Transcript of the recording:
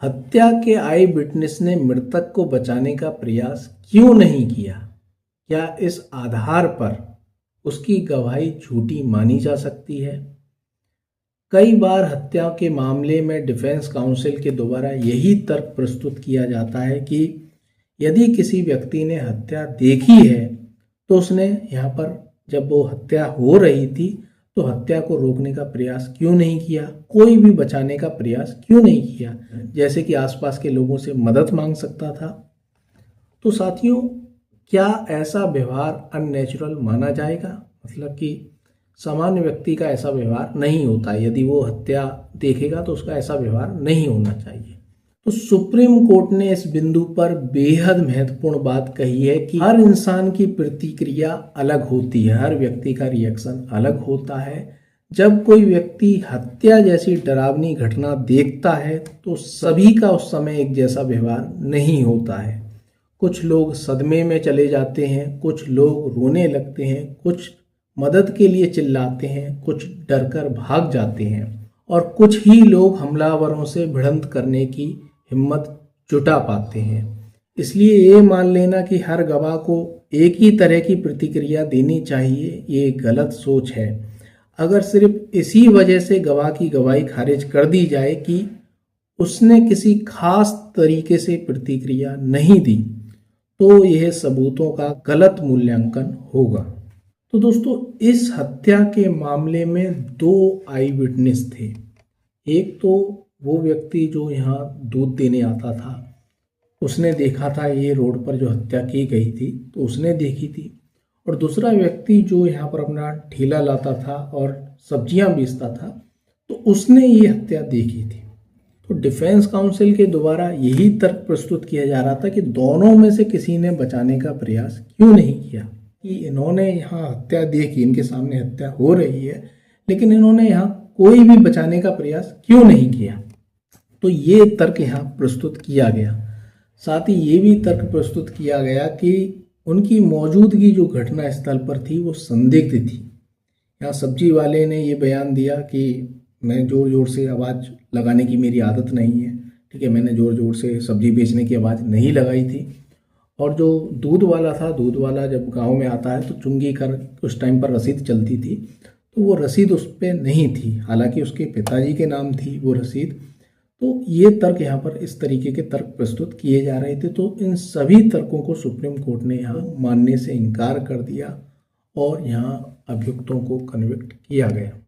हत्या के आई विटनेस ने मृतक को बचाने का प्रयास क्यों नहीं किया? क्या इस आधार पर उसकी गवाही झूठी मानी जा सकती है? कई बार हत्या के मामले में डिफेंस काउंसिल के द्वारा यही तर्क प्रस्तुत किया जाता है कि यदि किसी व्यक्ति ने हत्या देखी है तो उसने यहाँ पर जब वो हत्या हो रही थी तो हत्या को रोकने का प्रयास क्यों नहीं किया, कोई भी बचाने का प्रयास क्यों नहीं किया, जैसे कि आसपास के लोगों से मदद मांग सकता था। तो साथियों, क्या ऐसा व्यवहार अननेचुरल माना जाएगा? मतलब कि सामान्य व्यक्ति का ऐसा व्यवहार नहीं होता, यदि वो हत्या देखेगा तो उसका ऐसा व्यवहार नहीं होना चाहिए। तो सुप्रीम कोर्ट ने इस बिंदु पर बेहद महत्वपूर्ण बात कही है कि हर इंसान की प्रतिक्रिया अलग होती है, हर व्यक्ति का रिएक्शन अलग होता है। जब कोई व्यक्ति हत्या जैसी डरावनी घटना देखता है तो सभी का उस समय एक जैसा व्यवहार नहीं होता है। कुछ लोग सदमे में चले जाते हैं, कुछ लोग रोने लगते हैं, कुछ मदद के लिए चिल्लाते हैं, कुछ डरकर भाग जाते हैं और कुछ ही लोग हमलावरों से भिड़ंत करने की हिम्मत जुटा पाते हैं। इसलिए ये मान लेना कि हर गवाह को एक ही तरह की प्रतिक्रिया देनी चाहिए, ये गलत सोच है। अगर सिर्फ इसी वजह से गवाह की गवाही खारिज कर दी जाए कि उसने किसी खास तरीके से प्रतिक्रिया नहीं दी, तो यह सबूतों का गलत मूल्यांकन होगा। तो दोस्तों, इस हत्या के मामले में दो आई विटनेस थे। एक तो वो व्यक्ति जो यहाँ दूध देने आता था, उसने देखा था ये रोड पर जो हत्या की गई थी, तो उसने देखी थी। और दूसरा व्यक्ति जो यहाँ पर अपना ठेला लाता था और सब्जियाँ बेचता था, तो उसने ये हत्या देखी थी। तो डिफेंस काउंसिल के द्वारा यही तर्क प्रस्तुत किया जा रहा था कि दोनों में से किसी ने बचाने का प्रयास क्यों नहीं किया, कि इन्होंने यहाँ हत्या देखी, इनके सामने हत्या हो रही है, लेकिन इन्होंने यहाँ कोई भी बचाने का प्रयास क्यों नहीं किया। तो ये तर्क यहाँ प्रस्तुत किया गया। साथ ही ये भी तर्क प्रस्तुत किया गया कि उनकी मौजूदगी जो घटना स्थल पर थी वो संदिग्ध थी। यहाँ सब्जी वाले ने ये बयान दिया कि मैं ज़ोर ज़ोर से आवाज़ लगाने की मेरी आदत नहीं है, ठीक है, मैंने ज़ोर ज़ोर से सब्जी बेचने की आवाज़ नहीं लगाई थी। और जो दूध वाला था, दूध वाला जब गांव में आता है तो चुंगी कर उस टाइम पर रसीद चलती थी, तो वो रसीद उस पर नहीं थी, हालांकि उसके पिताजी के नाम थी वो रसीद। तो ये तर्क यहाँ पर इस तरीके के तर्क प्रस्तुत किए जा रहे थे। तो इन सभी तर्कों को सुप्रीम कोर्ट ने यहाँ मानने से इनकार कर दिया और यहाँ अभियुक्तों को कन्विक्ट किया गया।